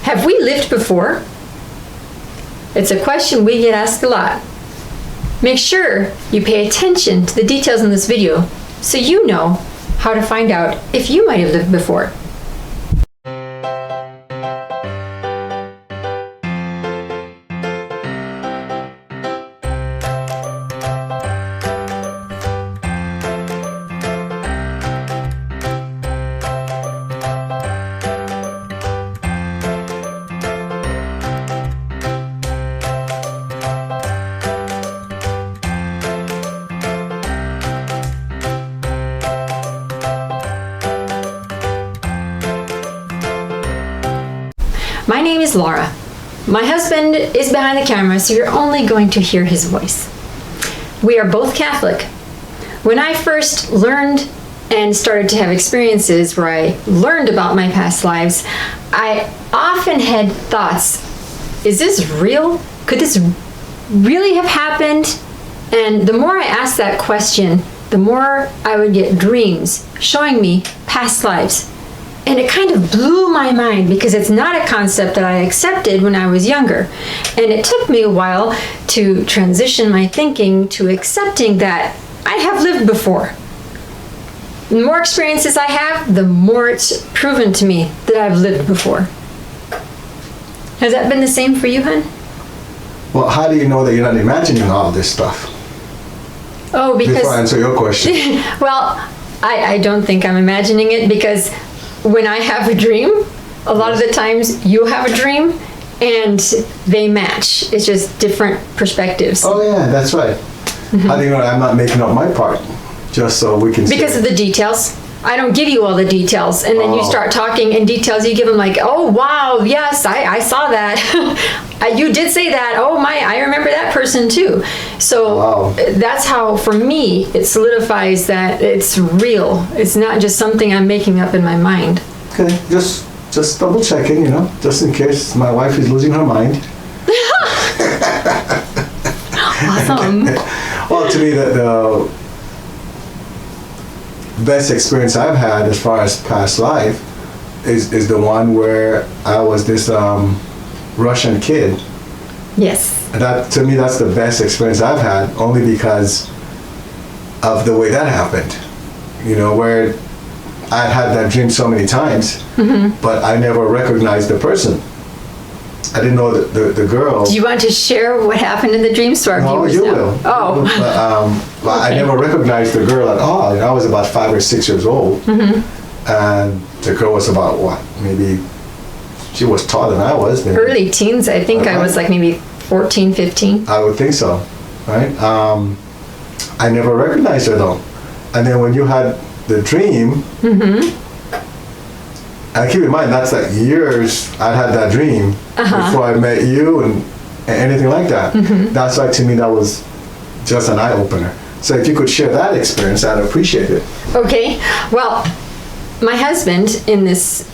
Have we lived before? It's a question we get asked a lot. Make sure you pay attention to the details in this video so you know how to find out if you might have lived before. My name is Laura. My husband is behind the camera, so you're only going to hear his voice. We are both Catholic. When I first learned and started to have experiences where I learned about my past lives, I often had thoughts, is this real? Could this really have happened? And the more I asked that question, the more I would get dreams showing me past lives. And it kind of blew my mind because it's not a concept that I accepted when I was younger. And it took me a while to transition my thinking to accepting that I have lived before. The more experiences I have, the more it's proven to me that I've lived before. Has that been the same for you, hon? Well, how do you know that you're not imagining all this stuff? Oh, because... Before I answer your question. Well, I don't think I'm imagining it because when I have a dream, a lot of the times you have a dream and they match. It's just different perspectives. Oh yeah, that's right. How do you know I'm not making up my part? Just so we can Because of the details. I don't give you all the details, and then you start talking in details. You give them like, oh wow, yes, I saw that. You did say that. Oh my, I remember that person too. So that's how, for me, it solidifies that it's real. It's not just something I'm making up in my mind. Okay, just double checking, just in case my wife is losing her mind. Awesome. Well, to me, the best experience I've had as far as past life is the one where I was this Russian kid. Yes. And that, to me, that's the best experience I've had, only because of the way that happened. Where I'd had that dream so many times, but I never recognized the person. I didn't know the girl. Do you want to share what happened in the dream, so our viewers you know? will. Oh. But I never recognized the girl at all. I was about 5 or 6 years old, and the girl was about what? Maybe she was taller than I was. Maybe. Early teens, I think. I was like maybe 14, 15. I would think so, right? I never recognized her though. And then when you had the dream, and keep in mind that's like years I'd had that dream before I met you and anything like that. That's why to me that was just an eye-opener. So if you could share that experience, I'd appreciate it. Okay. Well, my husband in this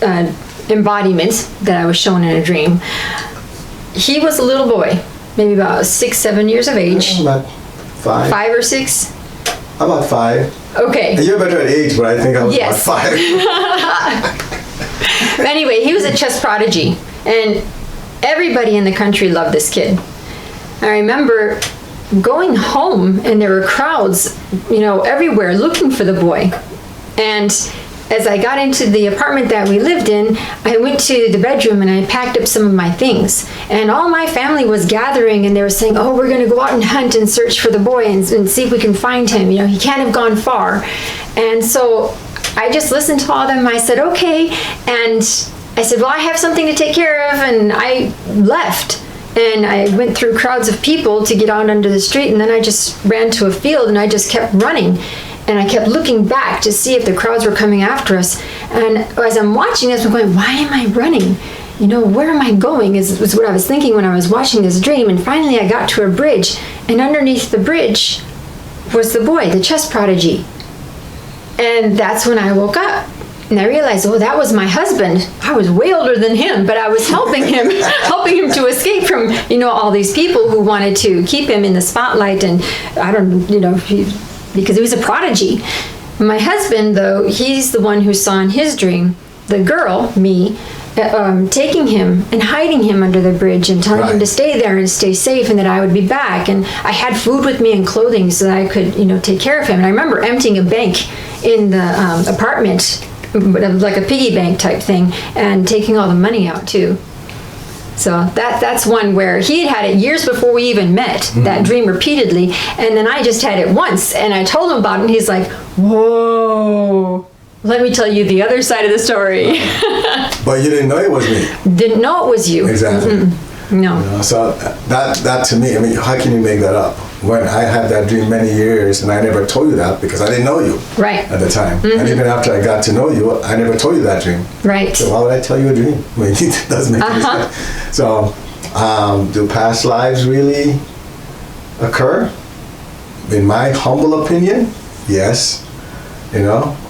embodiment that I was shown in a dream, he was a little boy, maybe about 6, 7 years of age. About 5. 5 or 6? About 5. Okay. And you're better at age, but I think I was about 5. Anyway, he was a chess prodigy, and everybody in the country loved this kid. I remember going home, and there were crowds, everywhere looking for the boy. And as I got into the apartment that we lived in, I went to the bedroom and I packed up some of my things. And all my family was gathering, and they were saying, oh, we're going to go out and hunt and search for the boy and see if we can find him. He can't have gone far. And so I just listened to all of them. I said, okay. And I said, well, I have something to take care of. And I left. And I went through crowds of people to get out onto the street. And then I just ran to a field and I just kept running. And I kept looking back to see if the crowds were coming after us. And as I'm watching this, I'm going, why am I running? Where am I going? Is what I was thinking when I was watching this dream. And finally I got to a bridge. And underneath the bridge was the boy, the chess prodigy. And that's when I woke up. And I realized, oh, that was my husband. I was way older than him, but I was helping him, to escape from, all these people who wanted to keep him in the spotlight. And I don't, because he was a prodigy. My husband, though, he's the one who saw in his dream the girl, me, taking him and hiding him under the bridge and telling him Right. to stay there and stay safe and that I would be back. And I had food with me and clothing so that I could, take care of him. And I remember emptying a bank in the apartment, like a piggy bank type thing, and taking all the money out too. So that's one where he had it years before we even met, that dream repeatedly. And then I just had it once and I told him about it and he's like, whoa, let me tell you the other side of the story. But you didn't know it was me. Didn't know it was you. Exactly. No. So that to me, I mean, how can you make that up? When I had that dream many years and I never told you that because I didn't know you Right. at the time. And even after I got to know you, I never told you that dream. Right. So why would I tell you a dream? I mean, it doesn't make any sense. So, do past lives really occur? In my humble opinion, yes.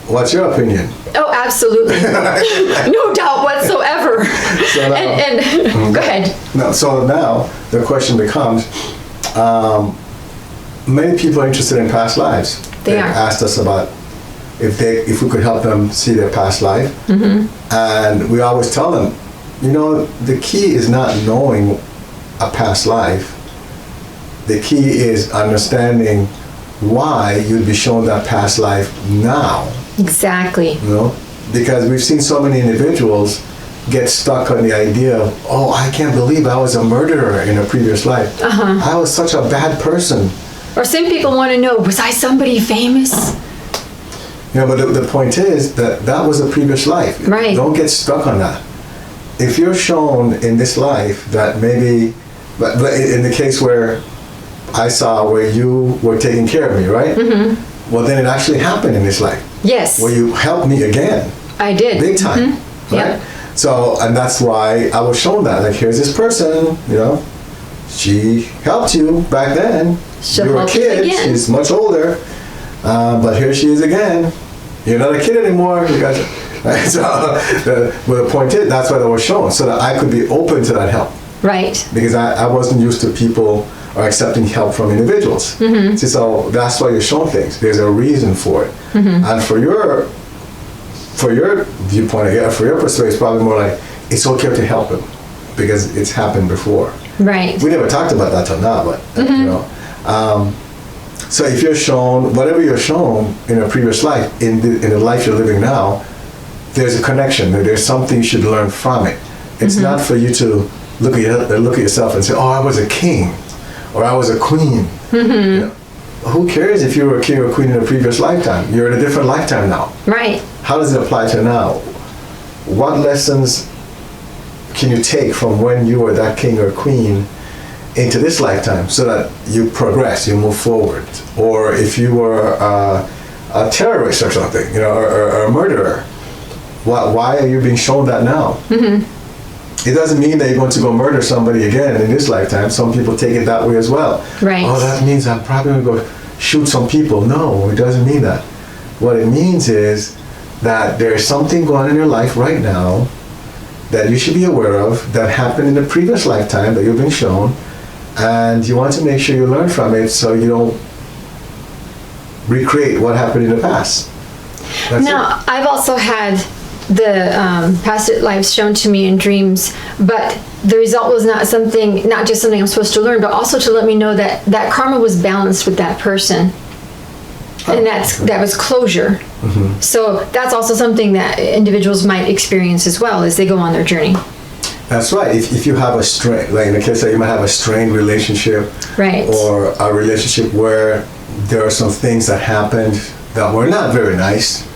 What's your opinion? Oh, absolutely. No doubt whatsoever. So now- and go ahead. No, so now the question becomes, many people are interested in past lives. They are. Asked us about if we could help them see their past life. And we always tell them, the key is not knowing a past life. The key is understanding why you'd be shown that past life now. Exactly. Because we've seen so many individuals get stuck on the idea of, oh, I can't believe I was a murderer in a previous life. I was such a bad person. Or some people want to know, was I somebody famous? But the point is that was a previous life. Right. Don't get stuck on that. If you're shown in this life that maybe, but in the case where I saw where you were taking care of me, right? Well, then it actually happened in this life. Yes. Where you helped me again. I did. Big time. Right? Yep. So, and that's why I was shown that. Like, here's this person, she helped you back then. She'll you were a help you kid, again. she's much older. But here she is again. You're not a kid anymore. You got right? So, the point is, that's what I was shown, so that I could be open to that help. Right. Because I wasn't used to people or accepting help from individuals. See, so that's why you're shown things. There's a reason for it. And for your viewpoint, for your perspective, it's probably more like, it's okay to help him because it's happened before. Right. We never talked about that till now, but so if you're shown whatever you're shown in a previous life, in the life you're living now, there's a connection. There's something you should learn from it. It's not for you to look at yourself and say, oh, I was a king or I was a queen. Who cares if you were a king or queen in a previous lifetime? You're in a different lifetime now. Right. How does it apply to now? What lessons can you take from when you were that king or queen into this lifetime so that you progress, you move forward? Or if you were a terrorist or something, or a murderer, why are you being shown that now? It doesn't mean that you're going to go murder somebody again in this lifetime. Some people take it that way as well. Right. Oh, that means I'm probably going to go shoot some people. No, it doesn't mean that. What it means is that there's something going on in your life right now that you should be aware of that happened in the previous lifetime that you've been shown, and you want to make sure you learn from it so you don't recreate what happened in the past. That's Now, it. I've also had the past lives shown to me in dreams, but the result was not just something I'm supposed to learn, but also to let me know that karma was balanced with that person. And that was closure. So that's also something that individuals might experience as well as they go on their journey. That's right. If you have a strain, like in the case that you might have a strained relationship, Right. or a relationship where there are some things that happened that were not very nice,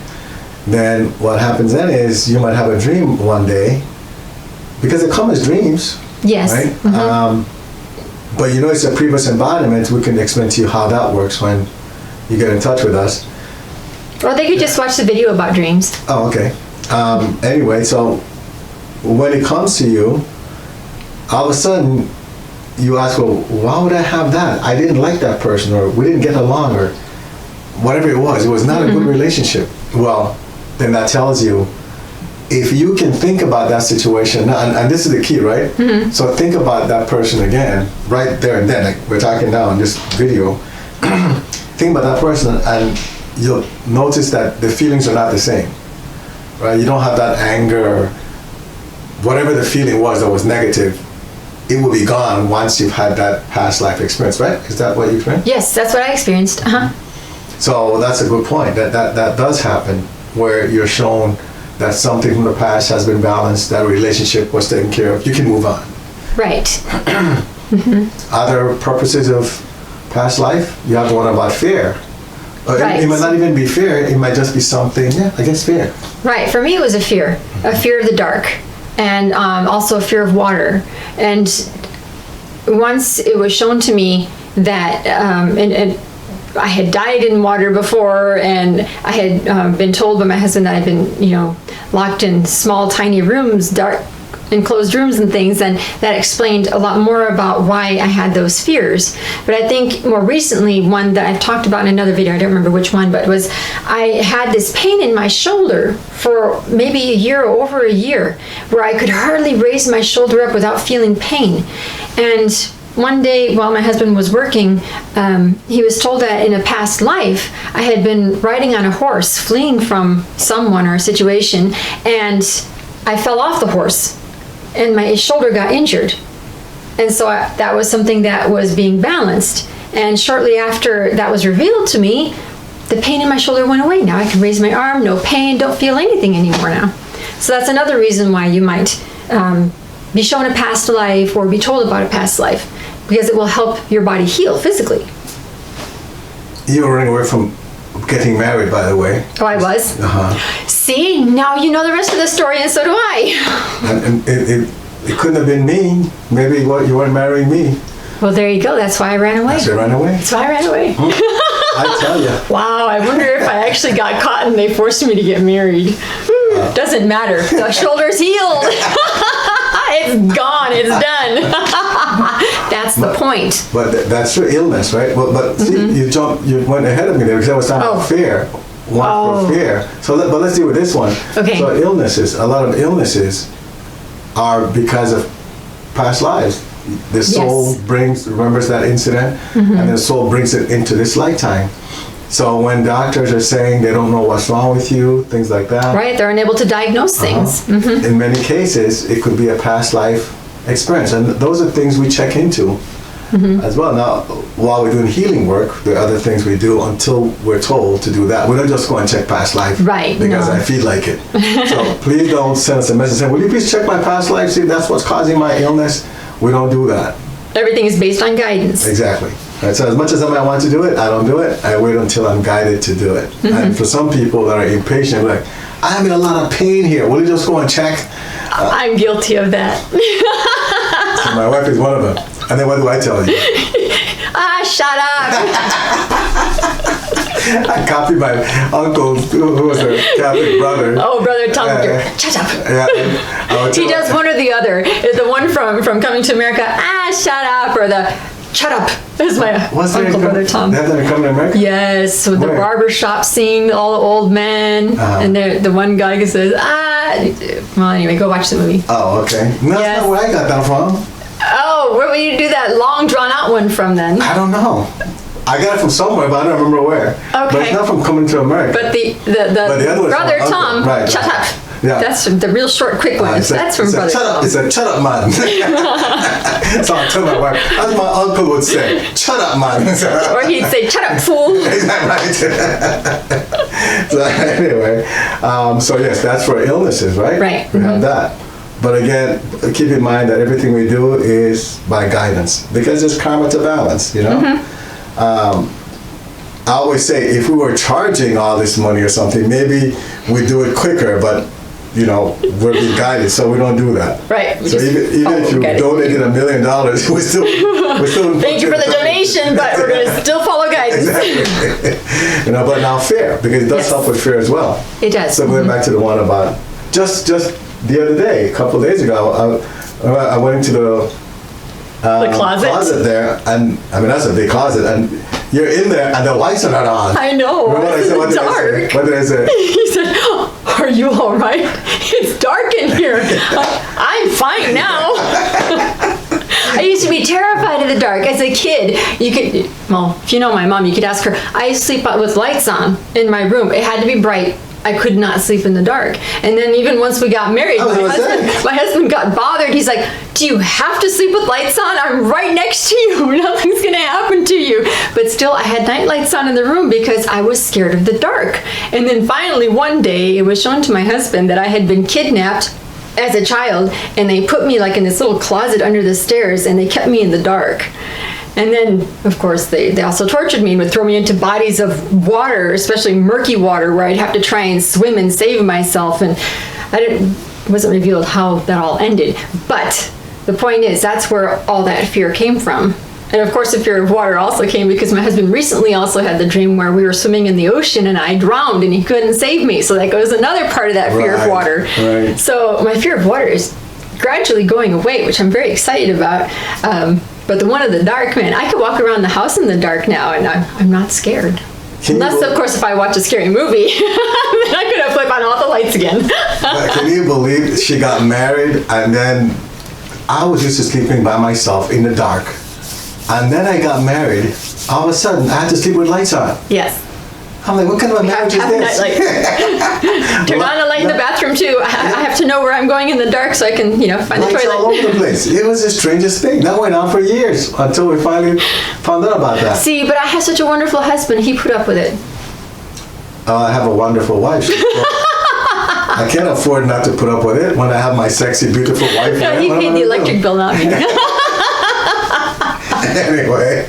then what happens then is you might have a dream one day, because they come as dreams, Yes. right? But it's a previous embodiment. We can explain to you how that works when you get in touch with us. Or they could just watch the video about dreams. Oh, okay. Anyway, so when it comes to you, all of a sudden you ask, well, why would I have that? I didn't like that person, or we didn't get along, or whatever it was. It was not a good relationship. Well, then that tells you, if you can think about that situation, and this is the key, right? So think about that person again, right there and then. Like we're talking now in this video. Think about that person, and you'll notice that the feelings are not the same, right? You don't have that anger whatever the feeling was that was negative, it will be gone once you've had that past life experience, right? Is that what you experienced? Yes, that's what I experienced. Uh-huh. So that's a good point. That does happen, where you're shown that something from the past has been balanced, that relationship was taken care of. You can move on. Right. Other purposes of past life, you have the one about fear. Right. It might not even be fear. It might just be something. Yeah, I guess fear. Right. For me, it was a fear of the dark, and also a fear of water. And once it was shown to me that, and I had died in water before, and I had been told by my husband that I'd been, locked in small, tiny rooms, dark, enclosed rooms and things, and that explained a lot more about why I had those fears. But I think more recently, one that I've talked about in another video, I don't remember which one, but was I had this pain in my shoulder for maybe a year or over a year, where I could hardly raise my shoulder up without feeling pain. And one day while my husband was working, he was told that in a past life I had been riding on a horse fleeing from someone or a situation, and I fell off the horse and my shoulder got injured. And so that was something that was being balanced. And shortly after that was revealed to me, the pain in my shoulder went away. Now I can raise my arm, no pain, don't feel anything anymore now. So that's another reason why you might be shown a past life or be told about a past life, because it will help your body heal physically. You were running away from getting married, by the way. Oh, I was? Uh-huh. See, now you know the rest of the story, and so do I. And it couldn't have been me. Maybe you weren't marrying me. Well, there you go. That's why I ran away. So you ran away? That's why I ran away. I tell you. Wow, I wonder if I actually got caught and they forced me to get married. Doesn't matter. The shoulder's healed. It's gone. It's done. That's the point. But that's your illness, right? But see, you went ahead of me there, because I was talking about fear. One for fear. But let's deal with this one. Okay. So a lot of illnesses are because of past lives. The soul remembers that incident, and the soul brings it into this lifetime. So when doctors are saying they don't know what's wrong with you, things like that. Right, they're unable to diagnose things. In many cases, it could be a past life experience. And those are things we check into as well. Now, while we're doing healing work, there are other things we do until we're told to do that. We don't just go and check past life because I feel like it. So please don't send us a message saying, will you please check my past life? See, that's what's causing my illness. We don't do that. Everything is based on guidance. Exactly. Right, so as much as I might want to do it, I don't do it. I wait until I'm guided to do it. And for some people that are impatient, like, I'm in a lot of pain here. Will you just go and check? I'm guilty of that. So my wife is one of them. And then what do I tell you? Shut up. I copied my uncle, who was a Catholic brother. Oh, Brother Tom. Shut up. Yeah, he does one or the other. The one from Coming to America, shut up, or the shut up is my uncle, Brother Tom. They have that in Coming to America? Yes, with the barber shop scene, all the old men, and the one guy who says, well, anyway, go watch the movie. Oh, okay. No, that's not where I got that from. Oh, where will you do that long drawn out one from then? I don't know. I got it from somewhere, but I don't remember where. Okay. But it's not from Coming to America. But the other Brother Tom, shut up. Yeah. That's the real short, quick one. That's from Brother Tom. It's a shut up, man. So I tell my wife, as my uncle would say, shut up, man. Or he'd say, shut up, fool. Is that right? So anyway, so yes, that's for illnesses, right? Right. We have that. But again, keep in mind that everything we do is by guidance, because there's karma to balance, you know? I always say, if we were charging all this money or something, maybe we'd do it quicker, but we're being guided, so we don't do that. Right. So even if you donated $1 million, we're still thank you for the donation, but we're going to still follow guidance. Exactly. But now fear, because it does help with fear as well. It does. So going back to the one about just the other day, a couple of days ago, I went into the closet there, and I mean that's a big closet, and you're in there and the lights are not on. I know. Remember what I said? What did I say? He said, "Are you all right? It's dark in here." I'm fine now. I used to be terrified of the dark as a kid. If you know my mom, you could ask her. I used to sleep with lights on in my room. It had to be bright. I could not sleep in the dark. And then even once we got married, my husband got bothered. He's like, do you have to sleep with lights on? I'm right next to you. Nothing's going to happen to you. But still, I had night lights on in the room because I was scared of the dark. And then finally, one day, it was shown to my husband that I had been kidnapped as a child, and they put me like in this little closet under the stairs, and they kept me in the dark. And then, of course, they also tortured me and would throw me into bodies of water, especially murky water, where I'd have to try and swim and save myself. And wasn't revealed how that all ended. But the point is, that's where all that fear came from. And of course, the fear of water also came because my husband recently also had the dream where we were swimming in the ocean and I drowned and he couldn't save me. So that goes another part of that fear of water. Right. So my fear of water is gradually going away, which I'm very excited about. But the one of the dark, man, I could walk around the house in the dark now and I'm not scared. Unless, of course, if I watch a scary movie, then I'm going to flip on all the lights again. Can you believe she got married and then I was used to sleeping by myself in the dark. And then I got married. All of a sudden, I had to sleep with lights on. Yes. I'm like, what kind of a marriage is this? Turn on a light in the bathroom too. I have to know where I'm going in the dark so I can, find the lights toilet. all over the place. It was the strangest thing. That went on for years until we finally found out about that. See, but I have such a wonderful husband. He put up with it. I have a wonderful wife. I can't afford not to put up with it when I have my sexy, beautiful wife. No, he paid the electric bill, not me. Anyway,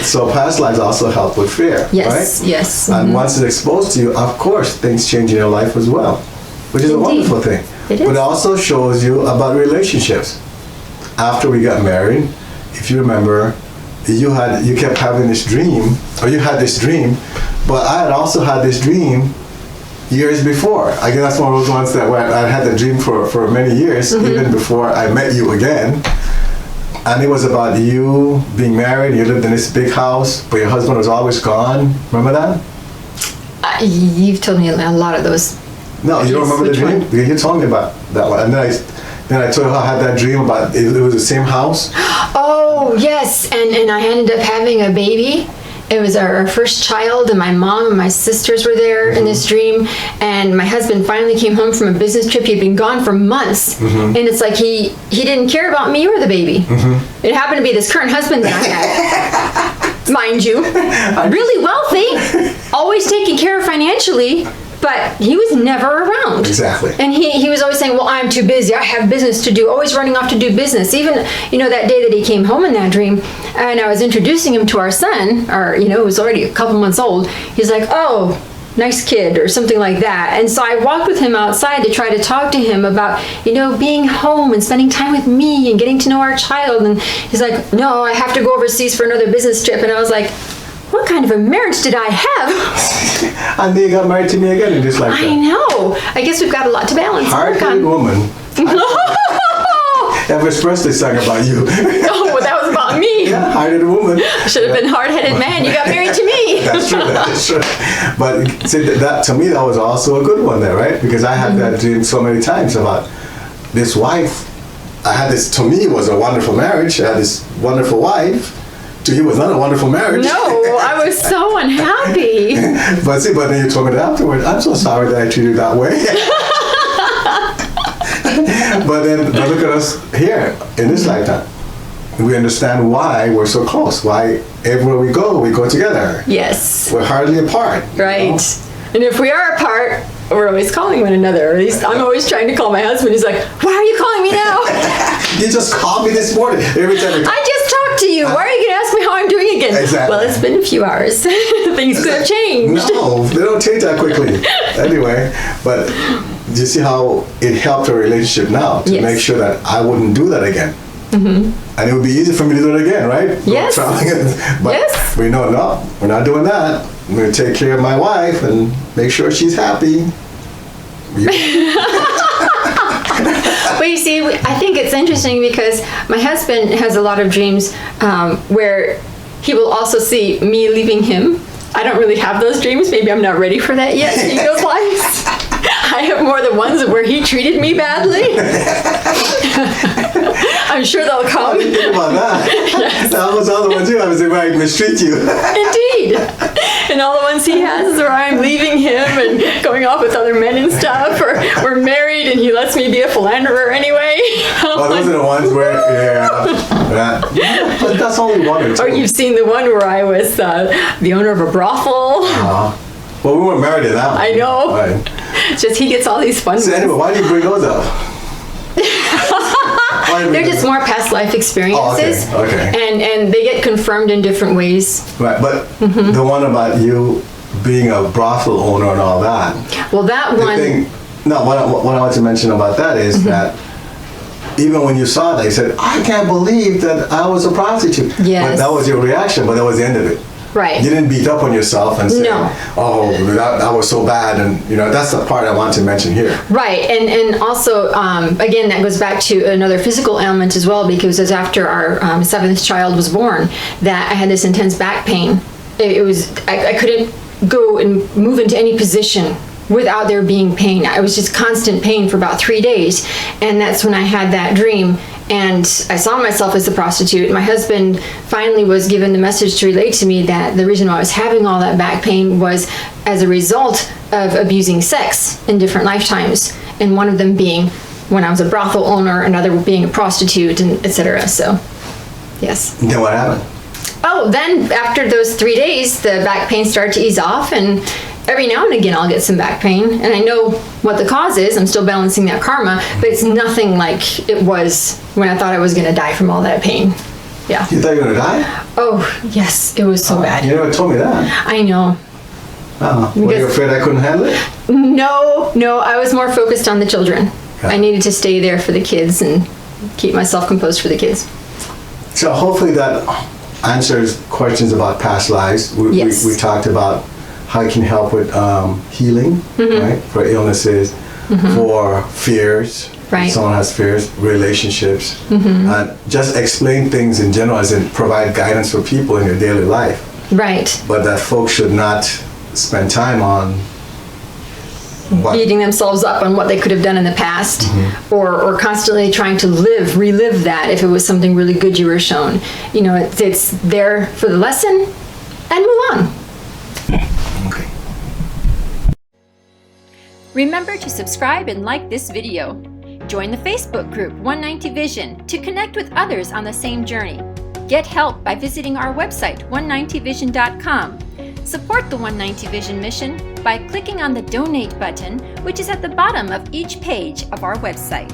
so past lives also help with fear, yes, right? Yes. And once it's exposed to you, of course, things change in your life as well, which is a wonderful thing. It is. But it also shows you about relationships. After we got married, if you remember, you kept having this dream, or you had this dream, but I had also had this dream years before. I guess that's one of those ones that I had the dream for many years, even before I met you again. And it was about you being married, you lived in this big house, but your husband was always gone. Remember that? You've told me a lot of those. No, you don't remember the dream? One? You told me about that one. And then I told you how I had that dream about it was the same house. Oh, yes. And I ended up having a baby. It was our first child, and my mom and my sisters were there in this dream. And my husband finally came home from a business trip. He'd been gone for months. And it's like he didn't care about me or the baby. It happened to be this current husband that I had, mind you. Really wealthy, always taken care of financially, but he was never around. Exactly. And he was always saying, well, I'm too busy. I have business to do. Always running off to do business. Even, that day that he came home in that dream, and I was introducing him to our son, who was already a couple months old. He's like, oh, nice kid, or something like that. And so I walked with him outside to try to talk to him about, being home and spending time with me and getting to know our child. And he's like, no, I have to go overseas for another business trip. And I was like, what kind of a marriage did I have? And then you got married to me again and just like that. I know. I guess we've got a lot to balance. Hard-headed woman. Elvis Presley sang about you. Oh, well, that was about me. Yeah, hard-headed woman. Should have been hard-headed man. You got married to me. That's true. That's true. But see, that to me, that was also a good one there, right? Because I had that dream so many times about this wife. I had this. To me, it was a wonderful marriage. I had this wonderful wife. To you, it was not a wonderful marriage. No, I was so unhappy. But then you told me that afterward. I'm so sorry that I treated you that way. But look at us here in this lifetime. We understand why we're so close. Why everywhere we go together. Yes. We're hardly apart. Right. And if we are apart, we're always calling one another. Or at least I'm always trying to call my husband. He's like, why are you calling me now? You just called me this morning. Every time I just talked to you. Why are you going to ask me how I'm doing again? Exactly. Well, it's been a few hours. Things could have changed. No, they don't change that quickly. Anyway, but do you see how it helped our relationship now to make sure that I wouldn't do that again? And it would be easy for me to do it again, right? Yes. But we know, no, we're not doing that. I'm going to take care of my wife and make sure she's happy. But you see, I think it's interesting because my husband has a lot of dreams where he will also see me leaving him. I don't really have those dreams. Maybe I'm not ready for that yet in those lives. I have more the ones where he treated me badly. I'm sure they'll come. I didn't think about that. Yes. That was all the ones too. I was like, I mistreat you. Indeed. and all the ones he has is where I'm leaving him and going off with other men and stuff, or we're married and he lets me be a philanderer anyway. Well, those are the ones where, but that's only one or two. Or you've seen the one where I was the owner of a brothel. Well, we weren't married at that one. I know. Right. Just he gets all these fun So ones. anyway, why do you bring those up? They're just more past life experiences. Oh, okay. And they get confirmed in different ways. Right, but the one about you being a brothel owner and all that. Well, that The one. thing, no, what I want to mention about that is that even when you saw that, you said, I can't believe that I was a prostitute. Yes. But that was your reaction, but that was the end of it. Right. You didn't beat up on yourself and say, No. oh, that was so bad. And, that's the part I want to mention here. Right, and also, again, that goes back to another physical element as well, because it was after our seventh child was born that I had this intense back pain. It was, I couldn't go and move into any position without there being pain. I was just constant pain for about 3 days, and that's when I had that dream. And I saw myself as a prostitute. My husband finally was given the message to relate to me that the reason why I was having all that back pain was as a result of abusing sex in different lifetimes. And one of them being when I was a brothel owner, another being a prostitute, and etc. So, yes. Then what happened? Oh, then after those 3 days, the back pain started to ease off, and every now and again I'll get some back pain, and I know what the cause is. I'm still balancing that karma, but it's nothing like it was when I thought I was going to die from all that pain. Yeah. You thought you were going to die? Oh, yes, it was so bad. You never told me that. I know. Were you Because- afraid I couldn't handle it? No, I was more focused on the children. Okay. I needed to stay there for the kids and keep myself composed for the kids. So hopefully that answers questions about past lives. Yes. We talked about how it can help with healing, right? For illnesses, for fears. Right. If someone has fears, relationships. Just explain things in general as in provide guidance for people in your daily life. Right. But that folks should not spend time on what Beating themselves up on what they could have done in the past, or constantly trying to relive that if it was something really good you were shown. It's there for the lesson and move on. Okay. Remember to subscribe and like this video. Join the Facebook group 190 Vision to connect with others on the same journey. Get help by visiting our website 190vision.com. Support the 190 Vision mission by clicking on the donate button, which is at the bottom of each page of our website.